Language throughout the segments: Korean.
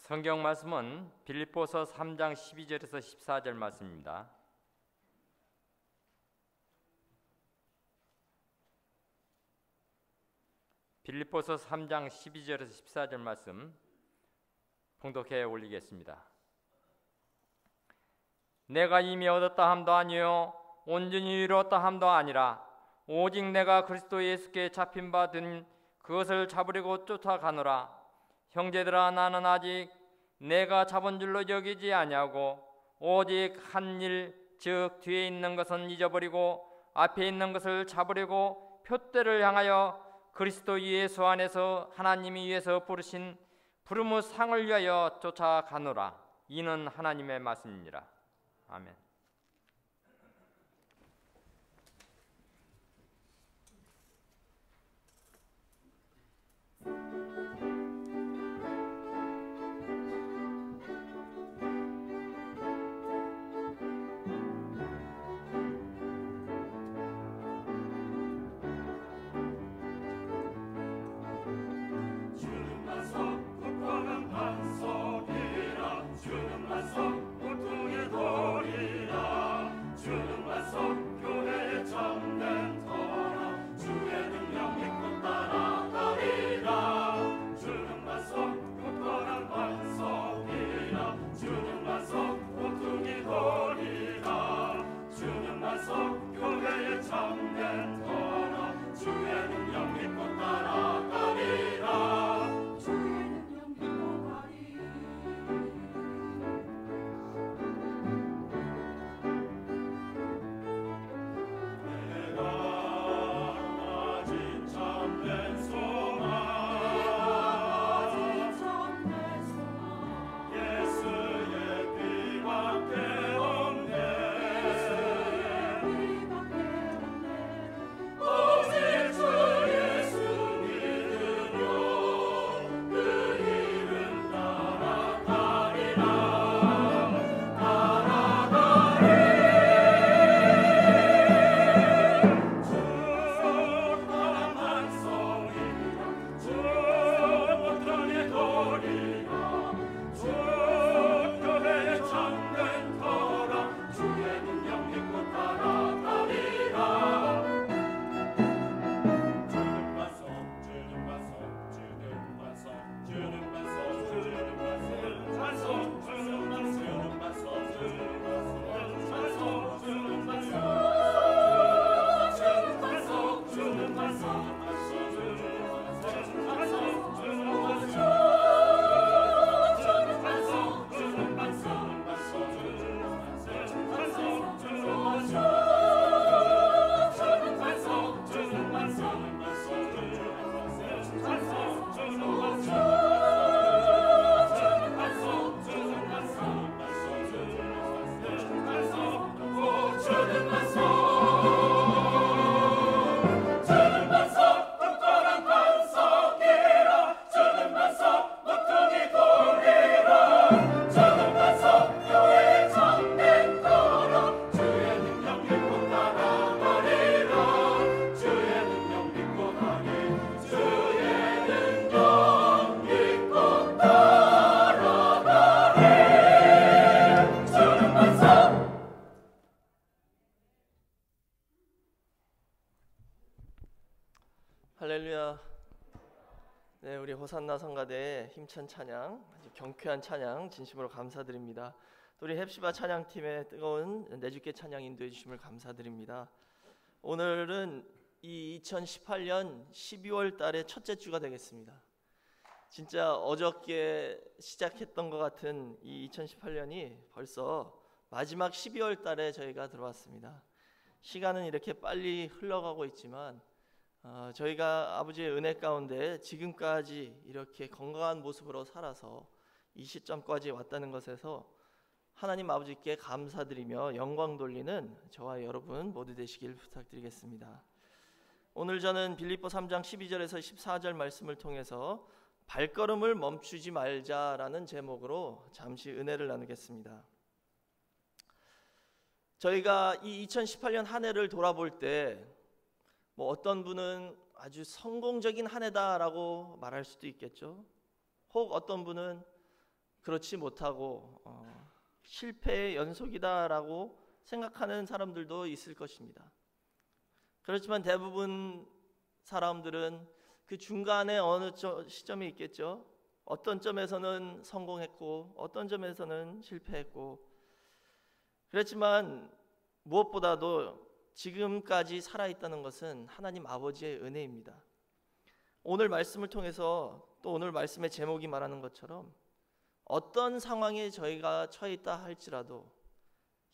성경 말씀은 빌립보서 3장 12절에서 14절 말씀입니다. 빌립보서 3장 12절에서 14절 말씀 봉독해 올리겠습니다. 내가 이미 얻었다 함도 아니요 온전히 이루었다 함도 아니라 오직 내가 그리스도 예수께 잡힌 바 된 그것을 잡으려고 쫓아가노라. 형제들아, 나는 아직 내가 잡은 줄로 여기지 아니하고 오직 한 일, 즉 뒤에 있는 것은 잊어버리고 앞에 있는 것을 잡으려고 표대를 향하여 그리스도 예수 안에서 하나님이 위해서 부르신 부름의 상을 위하여 쫓아가노라. 이는 하나님의 말씀이니라. 아멘. 할렐루야. 네, 우리 호산나 성가대의 힘찬 찬양, 아주 경쾌한 찬양 진심으로 감사드립니다. 또 우리 헵시바 찬양팀의 뜨거운 내주께 찬양 인도해 주심을 감사드립니다. 오늘은 이 2018년 12월 달의 첫째 주가 되겠습니다. 진짜 어저께 시작했던 것 같은 이 2018년이 벌써 마지막 12월 달에 저희가 들어왔습니다. 시간은 이렇게 빨리 흘러가고 있지만 저희가 아버지의 은혜 가운데 지금까지 이렇게 건강한 모습으로 살아서 이 시점까지 왔다는 것에서 하나님 아버지께 감사드리며 영광 돌리는 저와 여러분 모두 되시길 부탁드리겠습니다. 오늘 저는 빌립보 3장 12절에서 14절 말씀을 통해서 발걸음을 멈추지 말자라는 제목으로 잠시 은혜를 나누겠습니다. 저희가 이 2018년 한 해를 돌아볼 때 어떤 분은 아주 성공적인 한 해다라고 말할 수도 있겠죠. 혹 어떤 분은 그렇지 못하고 실패의 연속이다라고 생각하는 사람들도 있을 것입니다. 그렇지만 대부분 사람들은 그 중간에 어느 시점이 있겠죠. 어떤 점에서는 성공했고 어떤 점에서는 실패했고, 그렇지만 무엇보다도 지금까지 살아있다는 것은 하나님 아버지의 은혜입니다. 오늘 말씀을 통해서, 또 오늘 말씀의 제목이 말하는 것처럼 어떤 상황에 저희가 처해 있다 할지라도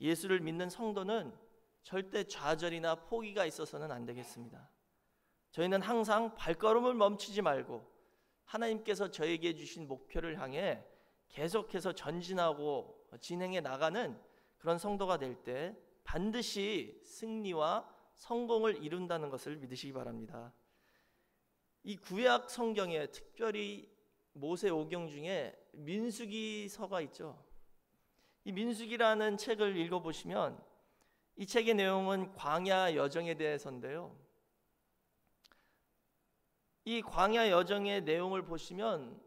예수를 믿는 성도는 절대 좌절이나 포기가 있어서는 안 되겠습니다. 저희는 항상 발걸음을 멈추지 말고 하나님께서 저에게 주신 목표를 향해 계속해서 전진하고 진행해 나가는 그런 성도가 될 때 반드시 승리와 성공을 이룬다는 것을 믿으시기 바랍니다. 이 구약 성경에 특별히 모세오경 중에 민수기서가 있죠. 이 민수기라는 책을 읽어보시면 이 책의 내용은 광야 여정에 대해서인데요, 이 광야 여정의 내용을 보시면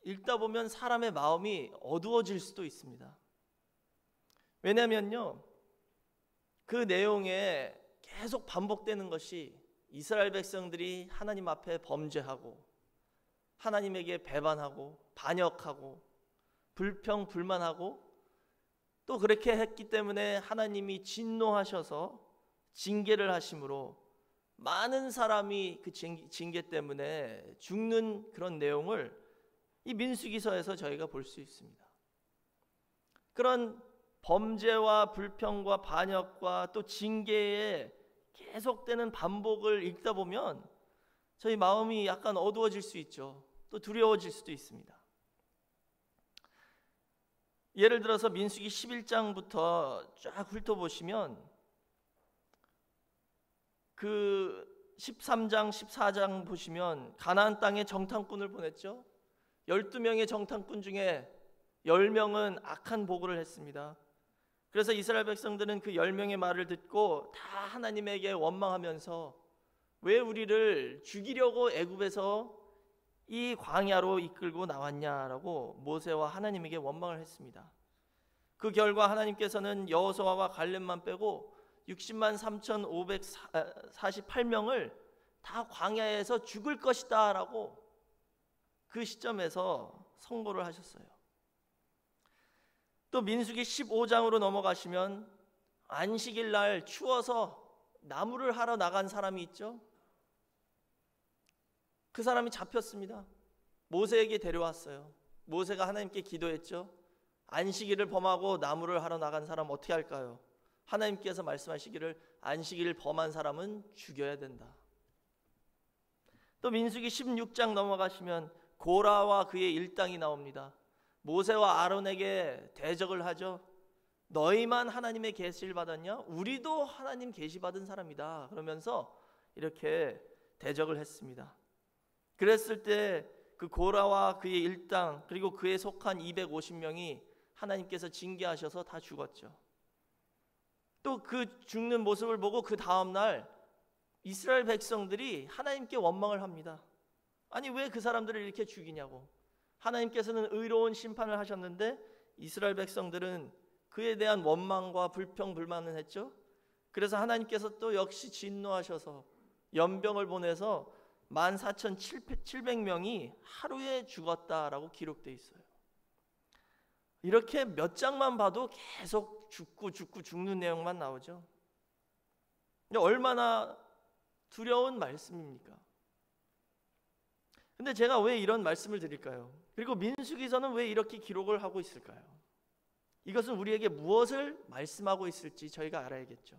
읽다 보면 사람의 마음이 어두워질 수도 있습니다. 왜냐면요, 그 내용에 계속 반복되는 것이 이스라엘 백성들이 하나님 앞에 범죄하고 하나님에게 배반하고 반역하고 불평 불만하고, 또 그렇게 했기 때문에 하나님이 진노하셔서 징계를 하심으로 많은 사람이 그 징계 때문에 죽는 그런 내용을 이 민수기서에서 저희가 볼 수 있습니다. 그런 범죄와 불평과 반역과 또 징계의 계속되는 반복을 읽다 보면 저희 마음이 약간 어두워질 수 있죠. 또 두려워질 수도 있습니다. 예를 들어서 민수기 11장부터 쫙 훑어보시면 그 13장 14장 보시면 가나안 땅에 정탐꾼을 보냈죠. 12명의 정탐꾼 중에 10명은 악한 보고를 했습니다. 그래서 이스라엘 백성들은 그 10명의 말을 듣고 다 하나님에게 원망하면서 왜 우리를 죽이려고 애굽에서 이 광야로 이끌고 나왔냐라고 모세와 하나님에게 원망을 했습니다. 그 결과 하나님께서는 여호수아와 갈렙만 빼고 60만 3,548명을 다 광야에서 죽을 것이다 라고 그 시점에서 선고를 하셨어요. 또 민수기 15장으로 넘어가시면 안식일 날 추워서 나무를 하러 나간 사람이 있죠. 그 사람이 잡혔습니다. 모세에게 데려왔어요. 모세가 하나님께 기도했죠. 안식일을 범하고 나무를 하러 나간 사람 어떻게 할까요? 하나님께서 말씀하시기를 안식일을 범한 사람은 죽여야 된다. 또 민수기 16장 넘어가시면 고라와 그의 일당이 나옵니다. 모세와 아론에게 대적을 하죠. 너희만 하나님의 계시를 받았냐? 우리도 하나님 계시 받은 사람이다. 그러면서 이렇게 대적을 했습니다. 그랬을 때 그 고라와 그의 일당 그리고 그에 속한 250명이 하나님께서 징계하셔서 다 죽었죠. 또 그 죽는 모습을 보고 그 다음날 이스라엘 백성들이 하나님께 원망을 합니다. 아니 왜 그 사람들을 이렇게 죽이냐고. 하나님께서는 의로운 심판을 하셨는데 이스라엘 백성들은 그에 대한 원망과 불평 불만을 했죠. 그래서 하나님께서 또 역시 진노하셔서 연병을 보내서 14,700명이 하루에 죽었다라고 기록되어 있어요. 이렇게 몇 장만 봐도 계속 죽는 내용만 나오죠. 얼마나 두려운 말씀입니까? 근데 제가 왜 이런 말씀을 드릴까요? 그리고 민수기서는 왜 이렇게 기록을 하고 있을까요? 이것은 우리에게 무엇을 말씀하고 있을지 저희가 알아야겠죠.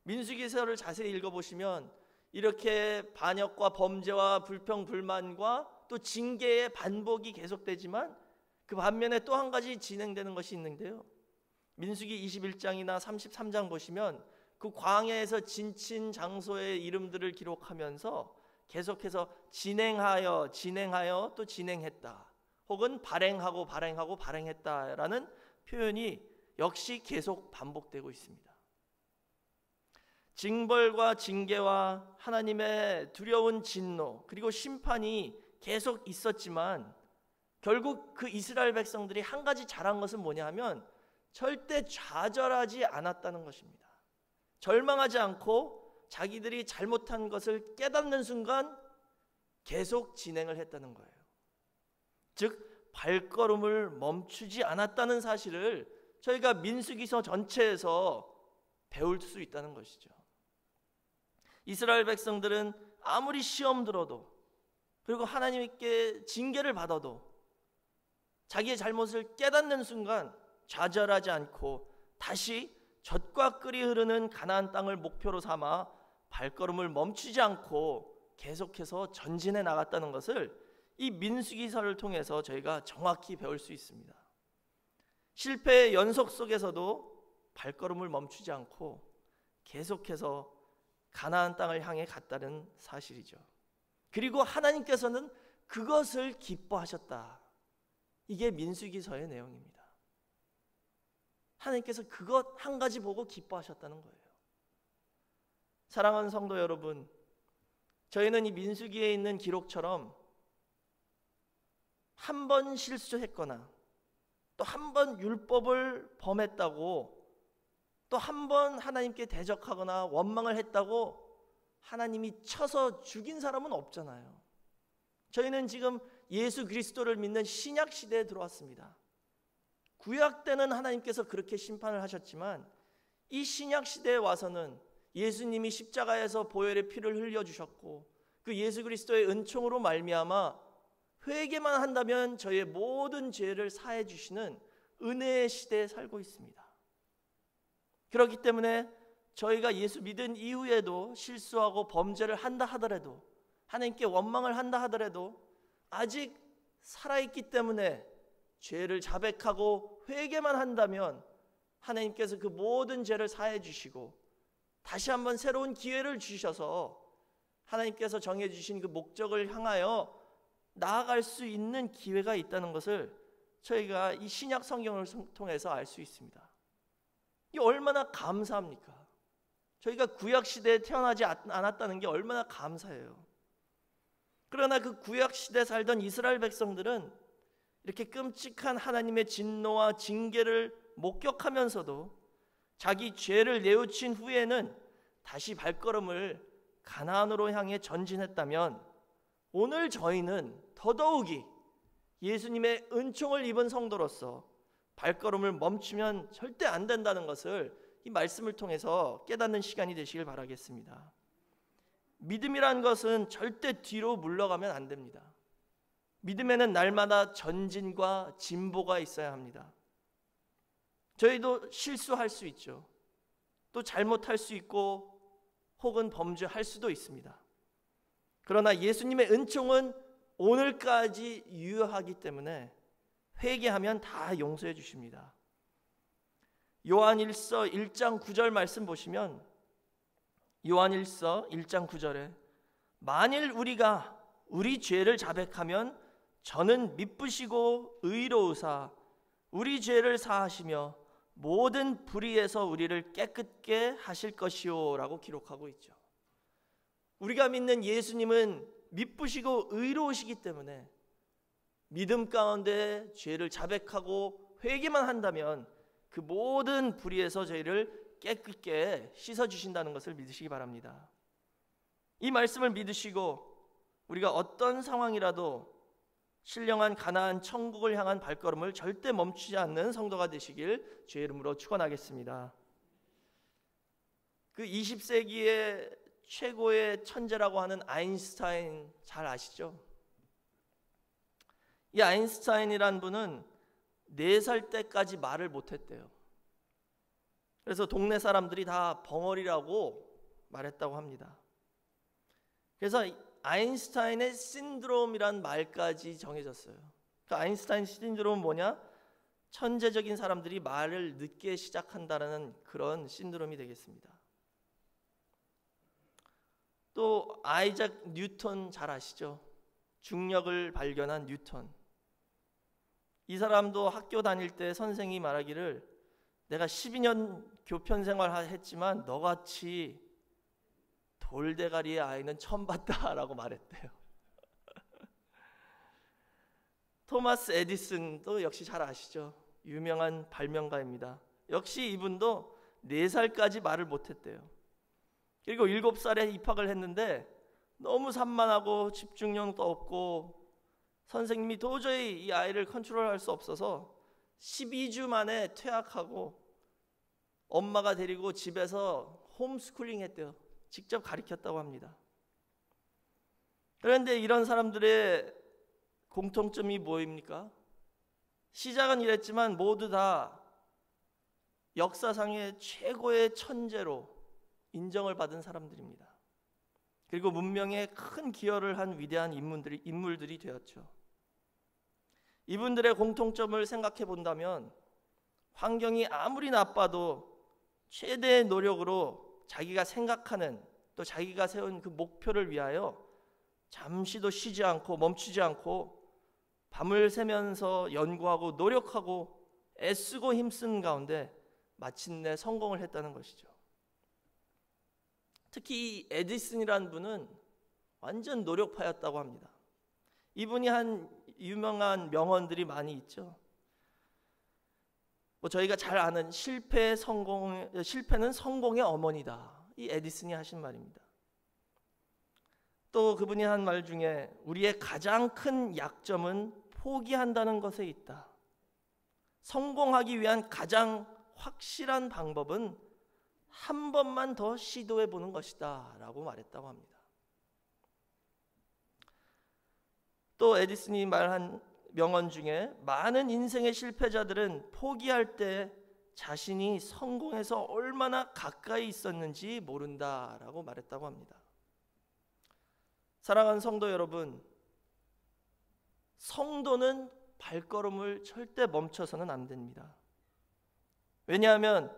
민수기서를 자세히 읽어보시면 이렇게 반역과 범죄와 불평 불만과 또 징계의 반복이 계속되지만 그 반면에 또 한 가지 진행되는 것이 있는데요. 민수기 21장이나 33장 보시면 그 광야에서 지친 장소의 이름들을 기록하면서 계속해서 진행하여 또 진행했다, 혹은 발행하고 발행했다라는 표현이 역시 계속 반복되고 있습니다. 징벌과 징계와 하나님의 두려운 진노 그리고 심판이 계속 있었지만 결국 그 이스라엘 백성들이 한 가지 잘한 것은 뭐냐 하면 절대 좌절하지 않았다는 것입니다. 절망하지 않고 자기들이 잘못한 것을 깨닫는 순간 계속 진행을 했다는 거예요. 즉 발걸음을 멈추지 않았다는 사실을 저희가 민수기서 전체에서 배울 수 있다는 것이죠. 이스라엘 백성들은 아무리 시험 들어도, 그리고 하나님께 징계를 받아도 자기의 잘못을 깨닫는 순간 좌절하지 않고 다시 젖과 꿀이 흐르는 가나안 땅을 목표로 삼아 발걸음을 멈추지 않고 계속해서 전진해 나갔다는 것을 이 민수기서를 통해서 저희가 정확히 배울 수 있습니다. 실패의 연속 속에서도 발걸음을 멈추지 않고 계속해서 가나안 땅을 향해 갔다는 사실이죠. 그리고 하나님께서는 그것을 기뻐하셨다. 이게 민수기서의 내용입니다. 하나님께서 그것 한 가지 보고 기뻐하셨다는 거예요. 사랑하는 성도 여러분, 저희는 이 민수기에 있는 기록처럼 한 번 실수했거나 또 한 번 율법을 범했다고 또 한 번 하나님께 대적하거나 원망을 했다고 하나님이 쳐서 죽인 사람은 없잖아요. 저희는 지금 예수 그리스도를 믿는 신약 시대에 들어왔습니다. 구약 때는 하나님께서 그렇게 심판을 하셨지만 이 신약 시대에 와서는 예수님이 십자가에서 보혈의 피를 흘려주셨고 그 예수 그리스도의 은총으로 말미암아 회개만 한다면 저희의 모든 죄를 사해 주시는 은혜의 시대에 살고 있습니다. 그렇기 때문에 저희가 예수 믿은 이후에도 실수하고 범죄를 한다 하더라도, 하나님께 원망을 한다 하더라도 아직 살아있기 때문에 죄를 자백하고 회개만 한다면 하나님께서 그 모든 죄를 사해 주시고 다시 한번 새로운 기회를 주셔서 하나님께서 정해 주신 그 목적을 향하여 나아갈 수 있는 기회가 있다는 것을 저희가 이 신약 성경을 통해서 알 수 있습니다. 이 얼마나 감사합니까? 저희가 구약 시대에 태어나지 않았다는 게 얼마나 감사해요. 그러나 그 구약 시대에 살던 이스라엘 백성들은 이렇게 끔찍한 하나님의 진노와 징계를 목격하면서도 자기 죄를 뉘우친 후에는 다시 발걸음을 가나안으로 향해 전진했다면 오늘 저희는 더더욱이 예수님의 은총을 입은 성도로서 발걸음을 멈추면 절대 안 된다는 것을 이 말씀을 통해서 깨닫는 시간이 되시길 바라겠습니다. 믿음이란 것은 절대 뒤로 물러가면 안 됩니다. 믿음에는 날마다 전진과 진보가 있어야 합니다. 저희도 실수할 수 있죠. 또 잘못할 수 있고 혹은 범죄할 수도 있습니다. 그러나 예수님의 은총은 오늘까지 유효하기 때문에 회개하면 다 용서해 주십니다. 요한일서 1장 9절 말씀 보시면 요한일서 1장 9절에 만일 우리가 우리 죄를 자백하면 저는 미쁘시고 의로우사 우리 죄를 사하시며 모든 불의에서 우리를 깨끗게 하실 것이요 라고 기록하고 있죠. 우리가 믿는 예수님은 미쁘시고 의로우시기 때문에 믿음 가운데 죄를 자백하고 회개만 한다면 그 모든 불의에서 저희를 깨끗게 씻어주신다는 것을 믿으시기 바랍니다. 이 말씀을 믿으시고 우리가 어떤 상황이라도 신령한 가나안 천국을 향한 발걸음을 절대 멈추지 않는 성도가 되시길 주의 이름으로 축원하겠습니다. 그 20세기의 최고의 천재라고 하는 아인슈타인 잘 아시죠? 이 아인슈타인이란 분은 4살 때까지 말을 못했대요. 그래서 동네 사람들이 다 벙어리라고 말했다고 합니다. 그래서 아인슈타인의 신드롬이란 말까지 정해졌어요. 그 아인슈타인 신드롬은 뭐냐? 천재적인 사람들이 말을 늦게 시작한다는 그런 신드롬이 되겠습니다. 또 아이작 뉴턴 잘 아시죠? 중력을 발견한 뉴턴. 이 사람도 학교 다닐 때 선생이 말하기를 내가 12년 교편 생활을 했지만 너같이 돌대가리의 아이는 처음 봤다라고 말했대요. 토마스 에디슨도 역시 잘 아시죠? 유명한 발명가입니다. 역시 이분도 4살까지 말을 못했대요. 그리고 7살에 입학을 했는데 너무 산만하고 집중력도 없고 선생님이 도저히 이 아이를 컨트롤할 수 없어서 12주 만에 퇴학하고 엄마가 데리고 집에서 홈스쿨링 했대요. 직접 가르쳤다고 합니다. 그런데 이런 사람들의 공통점이 뭐입니까? 시작은 이랬지만 모두 다 역사상의 최고의 천재로 인정을 받은 사람들입니다. 그리고 문명에 큰 기여를 한 위대한 인물들이 되었죠. 이분들의 공통점을 생각해 본다면 환경이 아무리 나빠도 최대의 노력으로 자기가 생각하는 또 자기가 세운 그 목표를 위하여 잠시도 쉬지 않고 멈추지 않고 밤을 새면서 연구하고 노력하고 애쓰고 힘쓴 가운데 마침내 성공을 했다는 것이죠. 특히 이 에디슨이라는 분은 완전 노력파였다고 합니다. 이분이 한 유명한 명언들이 많이 있죠. 저희가 잘 아는 실패는 성공의 어머니다. 이 에디슨이 하신 말입니다. 또 그분이 한 말 중에 우리의 가장 큰 약점은 포기한다는 것에 있다. 성공하기 위한 가장 확실한 방법은 한 번만 더 시도해 보는 것이다 라고 말했다고 합니다. 또 에디슨이 말한 명언 중에 많은 인생의 실패자들은 포기할 때 자신이 성공해서 얼마나 가까이 있었는지 모른다라고 말했다고 합니다. 사랑하는 성도 여러분, 성도는 발걸음을 절대 멈춰서는 안 됩니다. 왜냐하면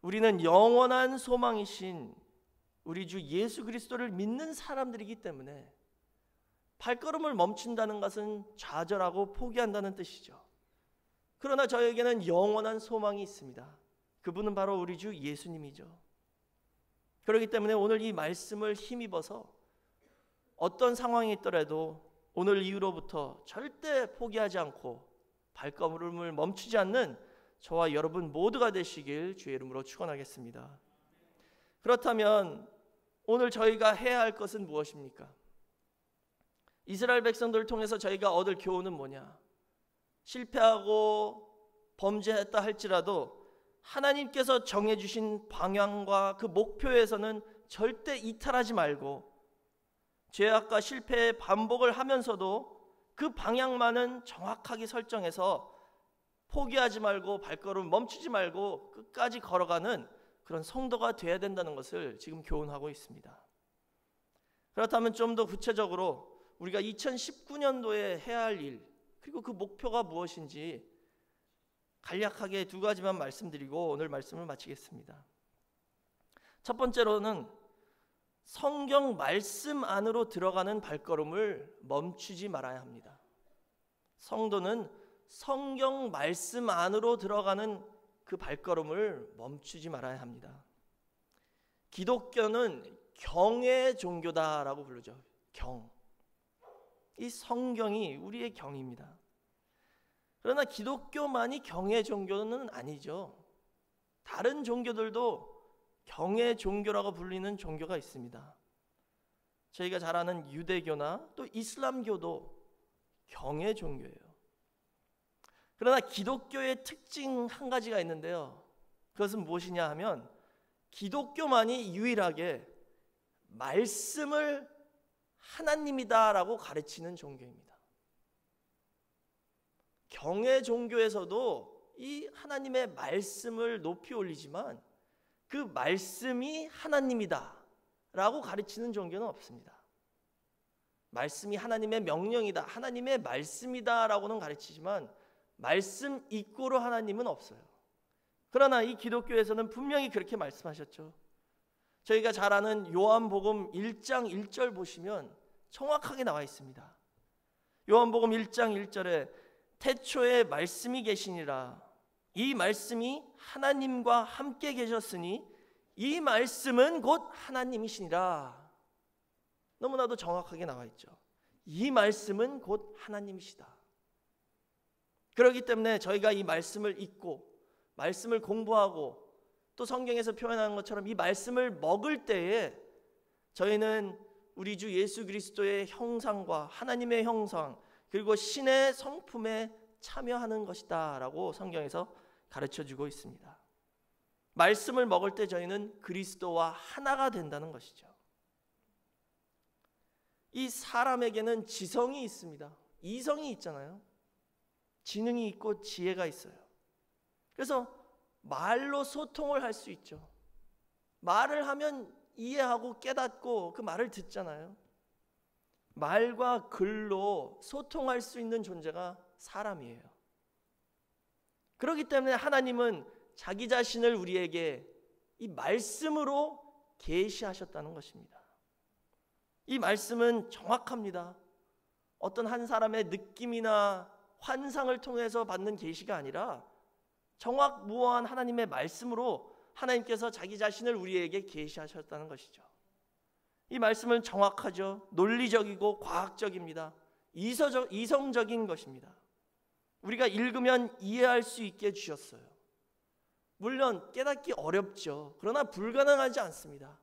우리는 영원한 소망이신 우리 주 예수 그리스도를 믿는 사람들이기 때문에 발걸음을 멈춘다는 것은 좌절하고 포기한다는 뜻이죠. 그러나 저에게는 영원한 소망이 있습니다. 그분은 바로 우리 주 예수님이죠. 그렇기 때문에 오늘 이 말씀을 힘입어서 어떤 상황이 있더라도 오늘 이후로부터 절대 포기하지 않고 발걸음을 멈추지 않는 저와 여러분 모두가 되시길 주의 이름으로 축원하겠습니다. 그렇다면 오늘 저희가 해야 할 것은 무엇입니까? 이스라엘 백성들을 통해서 저희가 얻을 교훈은 뭐냐? 실패하고 범죄했다 할지라도 하나님께서 정해주신 방향과 그 목표에서는 절대 이탈하지 말고 죄악과 실패의 반복을 하면서도 그 방향만은 정확하게 설정해서 포기하지 말고 발걸음 멈추지 말고 끝까지 걸어가는 그런 성도가 되어야 된다는 것을 지금 교훈하고 있습니다. 그렇다면 좀 더 구체적으로 우리가 2019년도에 해야 할 일 그리고 그 목표가 무엇인지 간략하게 2가지만 말씀드리고 오늘 말씀을 마치겠습니다. 첫 번째로는 성경 말씀 안으로 들어가는 발걸음을 멈추지 말아야 합니다. 성도는 성경 말씀 안으로 들어가는 그 발걸음을 멈추지 말아야 합니다. 기독교는 경의 종교다라고 부르죠. 경. 이 성경이 우리의 경입니다. 그러나 기독교만이 경의 종교는 아니죠. 다른 종교들도 경의 종교라고 불리는 종교가 있습니다. 저희가 잘 아는 유대교나 또 이슬람교도 경의 종교예요. 그러나 기독교의 특징 한 가지가 있는데요. 그것은 무엇이냐 하면 기독교만이 유일하게 말씀을 하나님이다라고 가르치는 종교입니다. 경의 종교에서도 이 하나님의 말씀을 높이 올리지만 그 말씀이 하나님이다라고 가르치는 종교는 없습니다. 말씀이 하나님의 명령이다, 하나님의 말씀이다라고는 가르치지만 말씀 이꼬로 하나님은 없어요. 그러나 이 기독교에서는 분명히 그렇게 말씀하셨죠. 저희가 잘 아는 요한복음 1장 1절 보시면 정확하게 나와 있습니다. 요한복음 1장 1절에 태초에 말씀이 계시니라. 이 말씀이 하나님과 함께 계셨으니 이 말씀은 곧 하나님이시니라. 너무나도 정확하게 나와 있죠. 이 말씀은 곧 하나님이시다. 그렇기 때문에 저희가 이 말씀을 읽고 말씀을 공부하고 또 성경에서 표현하는 것처럼 이 말씀을 먹을 때에 저희는 우리 주 예수 그리스도의 형상과 하나님의 형상 그리고 신의 성품에 참여하는 것이다 라고 성경에서 가르쳐주고 있습니다. 말씀을 먹을 때 저희는 그리스도와 하나가 된다는 것이죠. 이 사람에게는 지성이 있습니다. 이성이 있잖아요. 지능이 있고 지혜가 있어요. 그래서 말로 소통을 할 수 있죠. 말을 하면 이해하고 깨닫고 그 말을 듣잖아요. 말과 글로 소통할 수 있는 존재가 사람이에요. 그렇기 때문에 하나님은 자기 자신을 우리에게 이 말씀으로 계시하셨다는 것입니다. 이 말씀은 정확합니다. 어떤 한 사람의 느낌이나 환상을 통해서 받는 계시가 아니라 정확무어한 하나님의 말씀으로 하나님께서 자기 자신을 우리에게 계시하셨다는 것이죠. 이 말씀은 정확하죠. 논리적이고 과학적입니다. 이성적인 것입니다. 우리가 읽으면 이해할 수 있게 주셨어요. 물론 깨닫기 어렵죠. 그러나 불가능하지 않습니다.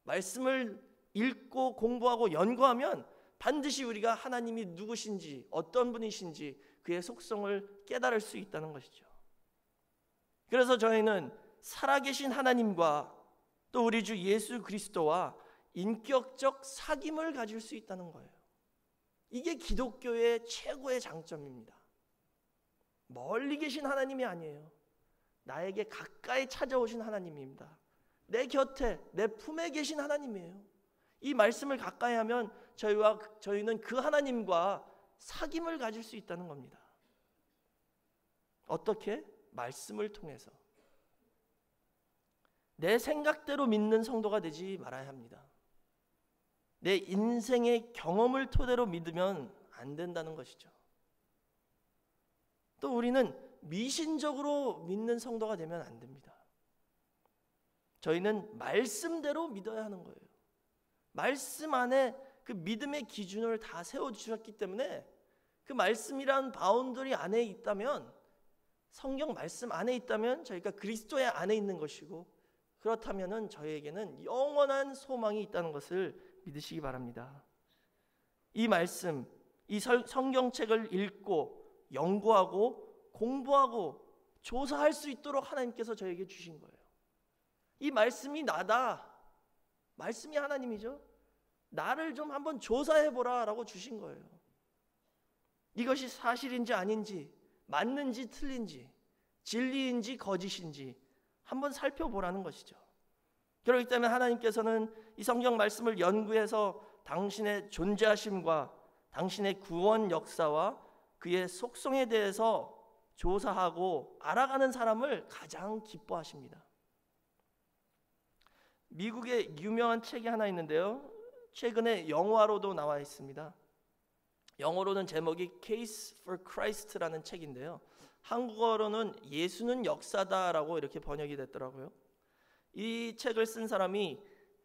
말씀을 읽고 공부하고 연구하면 반드시 우리가 하나님이 누구신지 어떤 분이신지 그의 속성을 깨달을 수 있다는 것이죠. 그래서 저희는 살아계신 하나님과 또 우리 주 예수 그리스도와 인격적 사귐을 가질 수 있다는 거예요. 이게 기독교의 최고의 장점입니다. 멀리 계신 하나님이 아니에요. 나에게 가까이 찾아오신 하나님입니다. 내 곁에 내 품에 계신 하나님이에요. 이 말씀을 가까이 하면 저희는 그 하나님과 사귐을 가질 수 있다는 겁니다. 어떻게? 말씀을 통해서. 내 생각대로 믿는 성도가 되지 말아야 합니다. 내 인생의 경험을 토대로 믿으면 안 된다는 것이죠. 또 우리는 미신적으로 믿는 성도가 되면 안 됩니다. 저희는 말씀대로 믿어야 하는 거예요. 말씀 안에 그 믿음의 기준을 다 세워주셨기 때문에 그 말씀이란 바운더리 안에 있다면, 성경 말씀 안에 있다면 저희가 그리스도의 안에 있는 것이고, 그렇다면 저희에게는 영원한 소망이 있다는 것을 믿으시기 바랍니다. 이 말씀, 이 성경책을 읽고 연구하고 공부하고 조사할 수 있도록 하나님께서 저에게 주신 거예요. 이 말씀이 나다. 말씀이 하나님이죠. 나를 좀 한번 조사해보라 라고 주신 거예요. 이것이 사실인지 아닌지, 맞는지 틀린지, 진리인지 거짓인지 한번 살펴보라는 것이죠. 그렇기 때문에 하나님께서는 이 성경 말씀을 연구해서 당신의 존재하심과 당신의 구원 역사와 그의 속성에 대해서 조사하고 알아가는 사람을 가장 기뻐하십니다. 미국의 유명한 책이 하나 있는데요, 최근에 영화로도 나와 있습니다. 영어로는 제목이 Case for Christ라는 책인데요, 한국어로는 예수는 역사다라고 이렇게 번역이 됐더라고요. 이 책을 쓴 사람이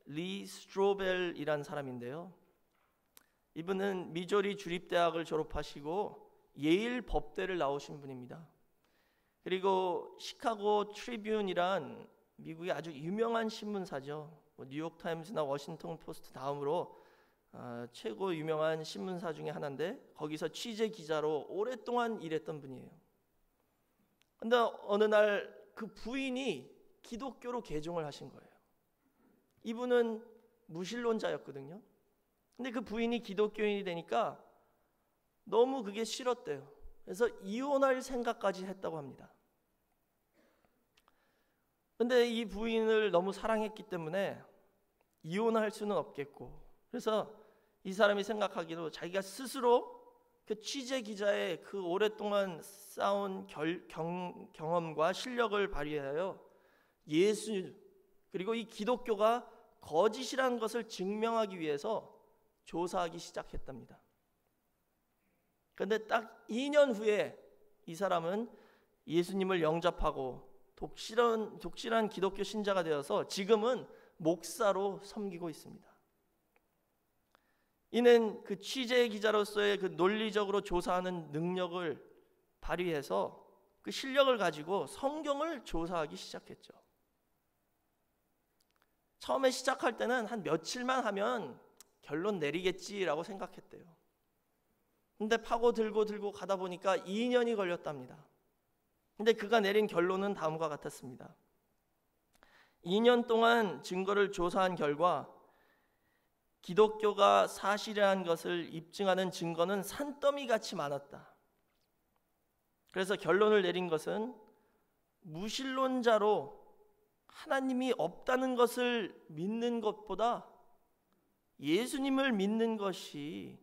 리 스트로벨이라는 사람인데요, 이분은 미조리 주립대학을 졸업하시고 예일 법대를 나오신 분입니다. 그리고 시카고 트리뷴이란 미국의 아주 유명한 신문사죠. 뉴욕타임스나 워싱턴 포스트 다음으로 최고 유명한 신문사 중에 하나인데, 거기서 취재 기자로 오랫동안 일했던 분이에요. 근데 어느 날 그 부인이 기독교로 개종을 하신 거예요. 이분은 무신론자였거든요. 근데 그 부인이 기독교인이 되니까 너무 그게 싫었대요. 그래서 이혼할 생각까지 했다고 합니다. 근데 이 부인을 너무 사랑했기 때문에 이혼할 수는 없겠고, 그래서 이 사람이 생각하기로 자기가 스스로 그 취재 기자의 그 오랫동안 쌓은 경험과 실력을 발휘하여 예수 그리고 이 기독교가 거짓이라는 것을 증명하기 위해서 조사하기 시작했답니다. 그런데 딱 2년 후에 이 사람은 예수님을 영접하고 독실한 기독교 신자가 되어서 지금은 목사로 섬기고 있습니다. 이는 그 취재 기자로서의 그 논리적으로 조사하는 능력을 발휘해서 그 실력을 가지고 성경을 조사하기 시작했죠. 처음에 시작할 때는 한 며칠만 하면 결론 내리겠지라고 생각했대요. 근데 파고 들고 가다 보니까 2년이 걸렸답니다. 근데 그가 내린 결론은 다음과 같았습니다. 2년 동안 증거를 조사한 결과 기독교가 사실이라는 것을 입증하는 증거는 산더미 같이 많았다. 그래서 결론을 내린 것은 무신론자로 하나님이 없다는 것을 믿는 것보다 예수님을 믿는 것이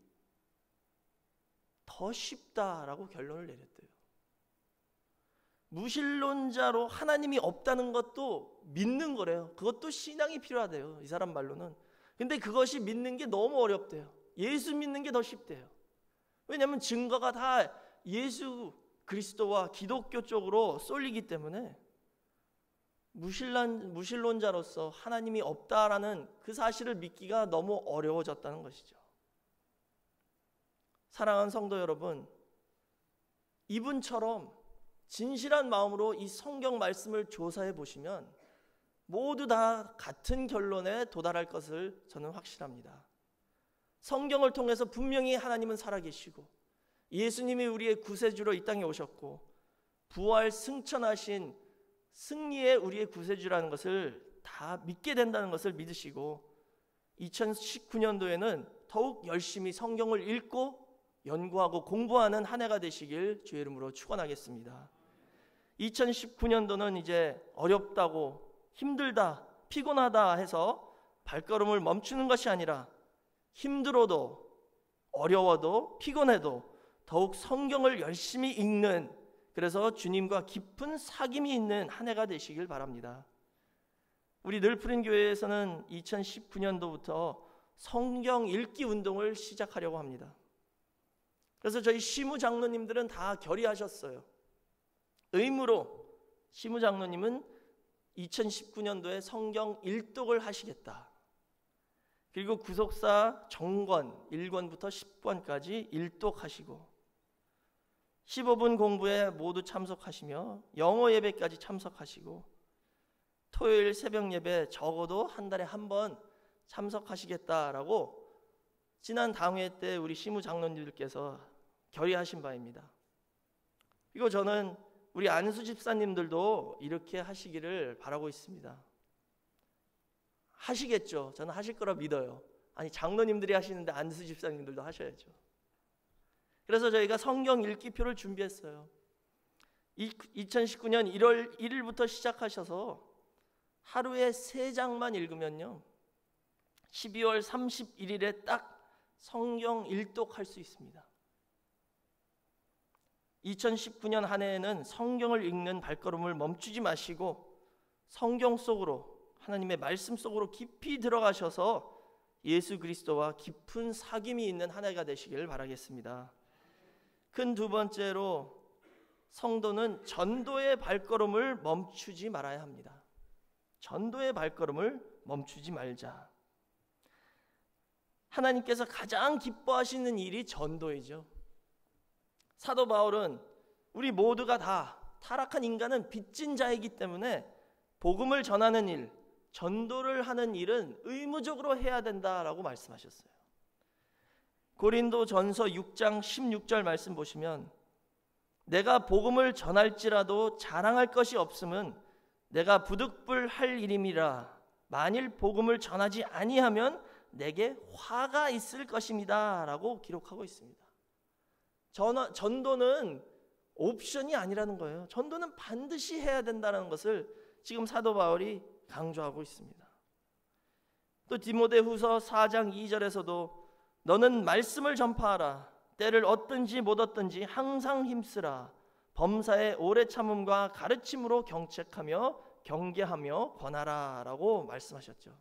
더 쉽다라고 결론을 내렸대요. 무신론자로 하나님이 없다는 것도 믿는 거래요. 그것도 신앙이 필요하대요. 이 사람 말로는. 근데 그것이 믿는 게 너무 어렵대요. 예수 믿는 게 더 쉽대요. 왜냐하면 증거가 다 예수 그리스도와 기독교 쪽으로 쏠리기 때문에 무신론자로서 하나님이 없다라는 그 사실을 믿기가 너무 어려워졌다는 것이죠. 사랑하는 성도 여러분, 이분처럼 진실한 마음으로 이 성경 말씀을 조사해 보시면 모두 다 같은 결론에 도달할 것을 저는 확신합니다. 성경을 통해서 분명히 하나님은 살아계시고 예수님이 우리의 구세주로 이 땅에 오셨고 부활 승천하신 승리의 우리의 구세주라는 것을 다 믿게 된다는 것을 믿으시고 2019년도에는 더욱 열심히 성경을 읽고 연구하고 공부하는 한 해가 되시길 주의 이름으로 축원하겠습니다. 2019년도는 이제 어렵다고 힘들다 피곤하다 해서 발걸음을 멈추는 것이 아니라 힘들어도 어려워도 피곤해도 더욱 성경을 열심히 읽는, 그래서 주님과 깊은 사귐이 있는 한 해가 되시길 바랍니다. 우리 늘푸른 교회에서는 2019년도부터 성경 읽기 운동을 시작하려고 합니다. 그래서 저희 시무 장로님들은 다 결의하셨어요. 의무로 시무 장로님은 2019년도에 성경 일독을 하시겠다. 그리고 구속사 정권 1권부터 10권까지 일독하시고 15분 공부에 모두 참석하시며 영어 예배까지 참석하시고 토요일 새벽 예배 적어도 한 달에 한 번 참석하시겠다라고 지난 당회 때 우리 시무 장로님들께서 결의하신 바입니다. 그리고 저는 우리 안수 집사님들도 이렇게 하시기를 바라고 있습니다. 하시겠죠. 저는 하실 거라 믿어요. 아니 장로님들이 하시는데 안수 집사님들도 하셔야죠. 그래서 저희가 성경 읽기표를 준비했어요. 2019년 1월 1일부터 시작하셔서 하루에 3장만 읽으면요 12월 31일에 딱 성경 일독할 수 있습니다. 2019년 한 해에는 성경을 읽는 발걸음을 멈추지 마시고 성경 속으로, 하나님의 말씀 속으로 깊이 들어가셔서 예수 그리스도와 깊은 사귐이 있는 한 해가 되시길 바라겠습니다. 큰 두 번째로 성도는 전도의 발걸음을 멈추지 말아야 합니다. 전도의 발걸음을 멈추지 말자. 하나님께서 가장 기뻐하시는 일이 전도이죠. 사도 바울은 우리 모두가 다 타락한 인간은 빚진 자이기 때문에 복음을 전하는 일, 전도를 하는 일은 의무적으로 해야 된다라고 말씀하셨어요. 고린도전서 6장 16절 말씀 보시면 내가 복음을 전할지라도 자랑할 것이 없음은 내가 부득불할 일임이라. 만일 복음을 전하지 아니하면 내게 화가 있을 것입니다 라고 기록하고 있습니다. 전도는 옵션이 아니라는 거예요. 전도는 반드시 해야 된다는 것을 지금 사도 바울이 강조하고 있습니다. 또 디모데후서 4장 2절에서도 너는 말씀을 전파하라. 때를 얻든지 못 얻든지 항상 힘쓰라. 범사의 오래 참음과 가르침으로 경책하며 경계하며 권하라 라고 말씀하셨죠.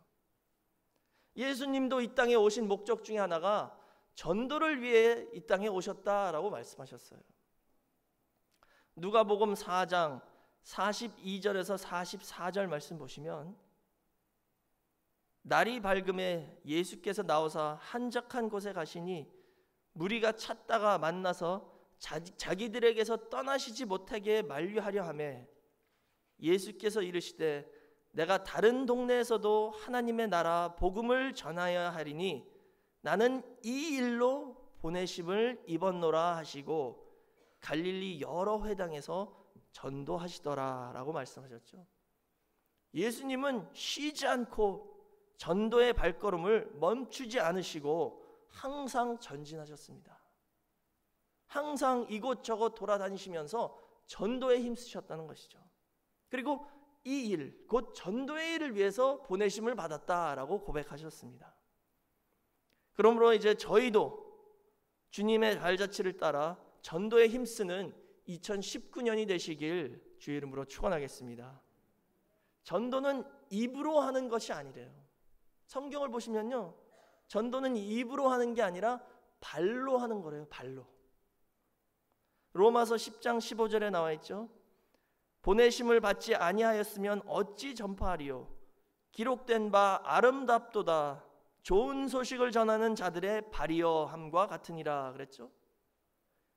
예수님도 이 땅에 오신 목적 중에 하나가 전도를 위해 이 땅에 오셨다라고 말씀하셨어요. 누가복음 4장 42절에서 44절 말씀 보시면 날이 밝음에 예수께서 나오사 한적한 곳에 가시니 무리가 찾다가 만나서 자기들에게서 떠나시지 못하게 만류하려 하매 예수께서 이르시되 내가 다른 동네에서도 하나님의 나라 복음을 전하여야 하리니 나는 이 일로 보내심을 입었노라 하시고 갈릴리 여러 회당에서 전도하시더라 라고 말씀하셨죠. 예수님은 쉬지 않고 전도의 발걸음을 멈추지 않으시고 항상 전진하셨습니다. 항상 이곳저곳 돌아다니시면서 전도에 힘쓰셨다는 것이죠. 그리고 이 일, 곧 전도의 일을 위해서 보내심을 받았다라고 고백하셨습니다. 그러므로 이제 저희도 주님의 발자취를 따라 전도에 힘쓰는 2019년이 되시길 주의 이름으로 축원하겠습니다. 전도는 입으로 하는 것이 아니래요. 성경을 보시면요, 전도는 입으로 하는 게 아니라 발로 하는 거래요. 발로. 로마서 10장 15절에 나와 있죠. 보내심을 받지 아니하였으면 어찌 전파하리요. 기록된 바 아름답도다. 좋은 소식을 전하는 자들의 발이여 함과 같으니라 그랬죠.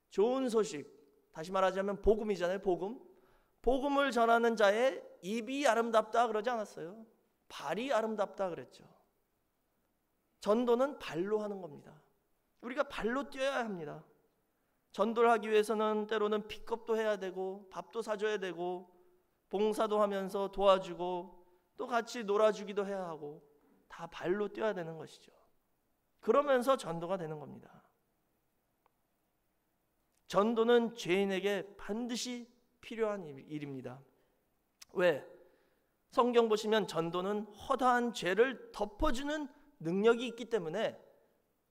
좋은 소식, 다시 말하자면 복음이잖아요. 복음을 전하는 자의 입이 아름답다 그러지 않았어요. 발이 아름답다 그랬죠. 전도는 발로 하는 겁니다. 우리가 발로 뛰어야 합니다. 전도를 하기 위해서는 때로는 픽업도 해야 되고 밥도 사줘야 되고 봉사도 하면서 도와주고 또 같이 놀아주기도 해야 하고 다 발로 뛰어야 되는 것이죠. 그러면서 전도가 되는 겁니다. 전도는 죄인에게 반드시 필요한 일입니다. 왜? 성경 보시면 전도는 허다한 죄를 덮어주는 능력이 있기 때문에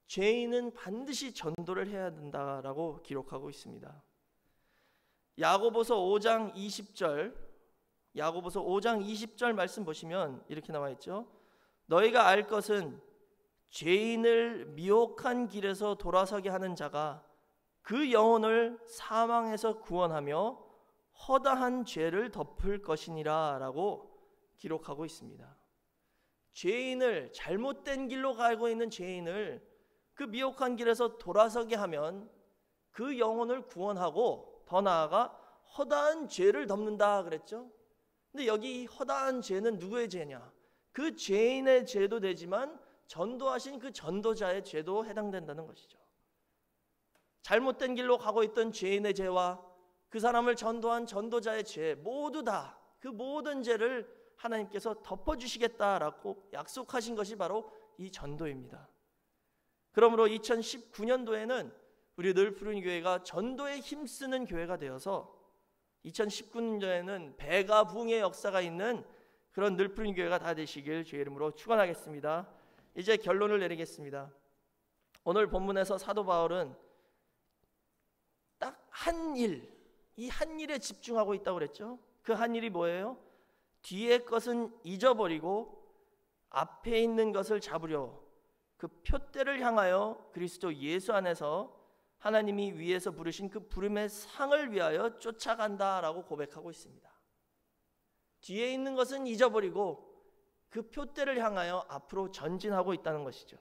죄인은 반드시 전도를 해야 된다라고 기록하고 있습니다. 야고보서 5장 20절 말씀 보시면 이렇게 나와 있죠. 너희가 알 것은 죄인을 미혹한 길에서 돌아서게 하는 자가 그 영혼을 사망에서 구원하며 허다한 죄를 덮을 것이니라 라고 기록하고 있습니다. 죄인을, 잘못된 길로 가고 있는 죄인을 그 미혹한 길에서 돌아서게 하면 그 영혼을 구원하고 더 나아가 허다한 죄를 덮는다 그랬죠. 근데 여기 이 허다한 죄는 누구의 죄냐? 그 죄인의 죄도 되지만 전도하신 그 전도자의 죄도 해당된다는 것이죠. 잘못된 길로 가고 있던 죄인의 죄와 그 사람을 전도한 전도자의 죄 모두 다 그 모든 죄를 하나님께서 덮어주시겠다라고 약속하신 것이 바로 이 전도입니다. 그러므로 2019년도에는 우리 늘푸른 교회가 전도에 힘쓰는 교회가 되어서 2019년도에는 배가 부흥의 역사가 있는 그런 늘푸른 교회가 다 되시길 주의 이름으로 축원하겠습니다. 이제 결론을 내리겠습니다. 오늘 본문에서 사도 바울은 딱 한 일, 이 한 일에 집중하고 있다고 그랬죠. 그 한 일이 뭐예요? 뒤의 것은 잊어버리고 앞에 있는 것을 잡으려 그 표대를 향하여 그리스도 예수 안에서 하나님이 위에서 부르신 그 부름의 상을 위하여 쫓아간다라고 고백하고 있습니다. 뒤에 있는 것은 잊어버리고 그 표대를 향하여 앞으로 전진하고 있다는 것이죠.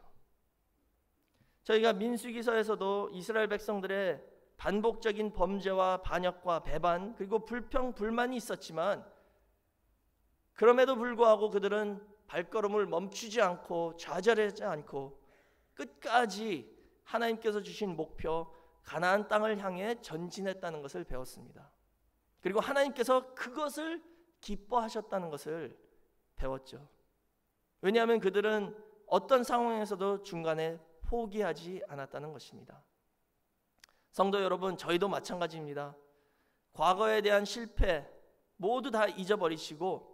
저희가 민수기서에서도 이스라엘 백성들의 반복적인 범죄와 반역과 배반 그리고 불평 불만이 있었지만 그럼에도 불구하고 그들은 발걸음을 멈추지 않고 좌절하지 않고 끝까지 하나님께서 주신 목표 가나안 땅을 향해 전진했다는 것을 배웠습니다. 그리고 하나님께서 그것을 기뻐하셨다는 것을 배웠죠. 왜냐하면 그들은 어떤 상황에서도 중간에 포기하지 않았다는 것입니다. 성도 여러분, 저희도 마찬가지입니다. 과거에 대한 실패 모두 다 잊어버리시고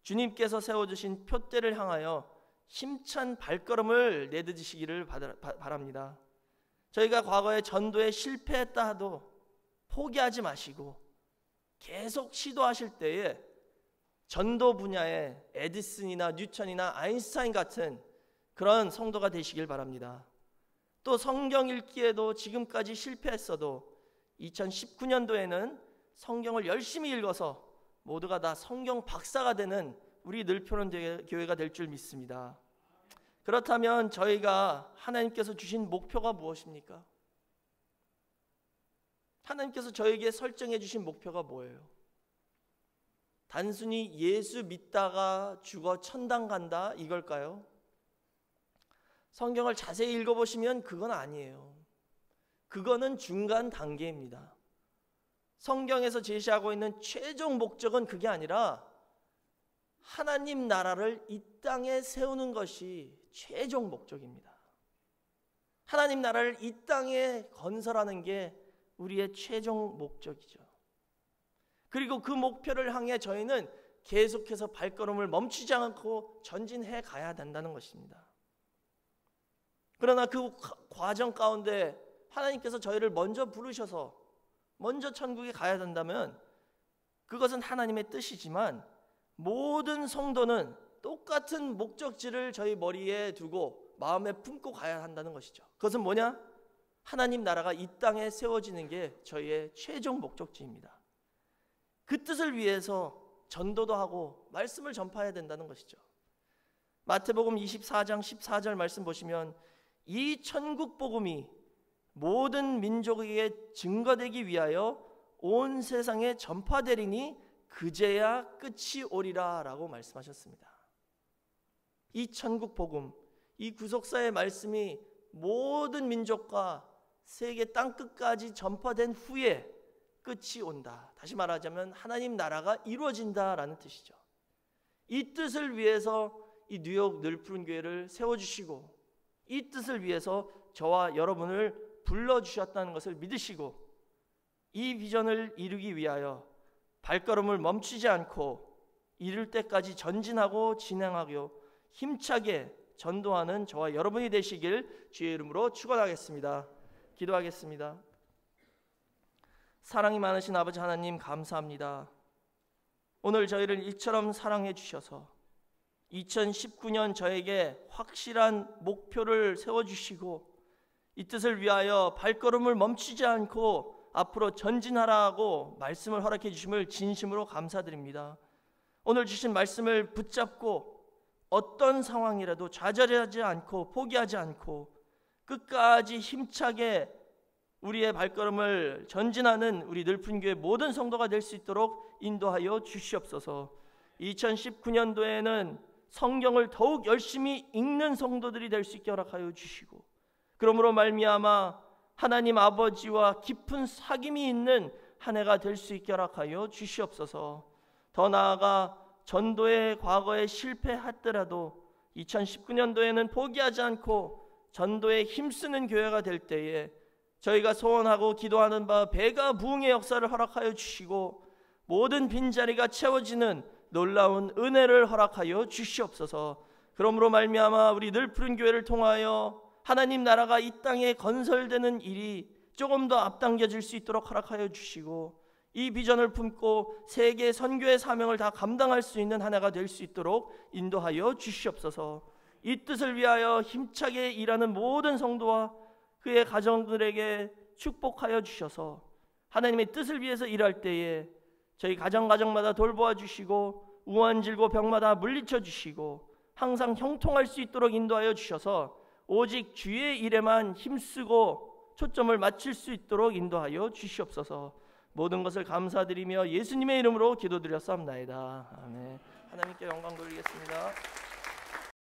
주님께서 세워주신 표대를 향하여 힘찬 발걸음을 내딛으시기를 바랍니다. 저희가 과거에 전도에 실패했다 하도 포기하지 마시고 계속 시도하실 때에 전도 분야에 에디슨이나 뉴턴이나 아인슈타인 같은 그런 성도가 되시길 바랍니다. 또 성경 읽기에도 지금까지 실패했어도 2019년도에는 성경을 열심히 읽어서 모두가 다 성경 박사가 되는 우리 늘푸른 교회가 될 줄 믿습니다. 그렇다면 저희가 하나님께서 주신 목표가 무엇입니까? 하나님께서 저에게 설정해 주신 목표가 뭐예요? 단순히 예수 믿다가 죽어 천당 간다 이걸까요? 성경을 자세히 읽어보시면 그건 아니에요. 그거는 중간 단계입니다. 성경에서 제시하고 있는 최종 목적은 그게 아니라 하나님 나라를 이 땅에 세우는 것이 최종 목적입니다. 하나님 나라를 이 땅에 건설하는 게 우리의 최종 목적이죠. 그리고 그 목표를 향해 저희는 계속해서 발걸음을 멈추지 않고 전진해 가야 된다는 것입니다. 그러나 그 과정 가운데 하나님께서 저희를 먼저 부르셔서 먼저 천국에 가야 된다면 그것은 하나님의 뜻이지만 모든 성도는 똑같은 목적지를 저희 머리에 두고 마음에 품고 가야 한다는 것이죠. 그것은 뭐냐? 하나님 나라가 이 땅에 세워지는 게 저희의 최종 목적지입니다. 그 뜻을 위해서 전도도 하고 말씀을 전파해야 된다는 것이죠. 마태복음 24장 14절 말씀 보시면 이 천국 복음이 모든 민족에게 증거되기 위하여 온 세상에 전파되리니 그제야 끝이 오리라 라고 말씀하셨습니다. 이 천국 복음, 이 구속사의 말씀이 모든 민족과 세계 땅끝까지 전파된 후에 끝이 온다. 다시 말하자면 하나님 나라가 이루어진다라는 뜻이죠. 이 뜻을 위해서 이 뉴욕 늘푸른 교회를 세워주시고 이 뜻을 위해서 저와 여러분을 불러주셨다는 것을 믿으시고 이 비전을 이루기 위하여 발걸음을 멈추지 않고 이룰 때까지 전진하고 진행하고 힘차게 전도하는 저와 여러분이 되시길 주의 이름으로 축원하겠습니다. 기도하겠습니다. 사랑이 많으신 아버지 하나님 감사합니다. 오늘 저희를 이처럼 사랑해 주셔서 2019년 저에게 확실한 목표를 세워주시고 이 뜻을 위하여 발걸음을 멈추지 않고 앞으로 전진하라고 말씀을 허락해 주심을 진심으로 감사드립니다. 오늘 주신 말씀을 붙잡고 어떤 상황이라도 좌절하지 않고 포기하지 않고 끝까지 힘차게 우리의 발걸음을 전진하는 우리 늘푼교회 모든 성도가 될 수 있도록 인도하여 주시옵소서. 2019년도에는 성경을 더욱 열심히 읽는 성도들이 될 수 있게 허락하여 주시고 그러므로 말미암아 하나님 아버지와 깊은 사귐이 있는 한 해가 될 수 있게 허락하여 주시옵소서. 더 나아가 전도의 과거에 실패했더라도 2019년도에는 포기하지 않고 전도에 힘쓰는 교회가 될 때에 저희가 소원하고 기도하는 바 배가 부흥의 역사를 허락하여 주시고 모든 빈자리가 채워지는 놀라운 은혜를 허락하여 주시옵소서. 그러므로 말미암아 우리 늘푸른 교회를 통하여 하나님 나라가 이 땅에 건설되는 일이 조금 더 앞당겨질 수 있도록 허락하여 주시고 이 비전을 품고 세계 선교의 사명을 다 감당할 수 있는 하나가 될 수 있도록 인도하여 주시옵소서. 이 뜻을 위하여 힘차게 일하는 모든 성도와 그의 가정들에게 축복하여 주셔서 하나님의 뜻을 위해서 일할 때에 저희 가정마다 돌보아 주시고 우환질고 병마다 물리쳐 주시고 항상 형통할 수 있도록 인도하여 주셔서 오직 주의 일에만 힘쓰고 초점을 맞출 수 있도록 인도하여 주시옵소서. 모든 것을 감사드리며 예수님의 이름으로 기도드렸사옵나이다. 아멘. 하나님께 영광 돌리겠습니다.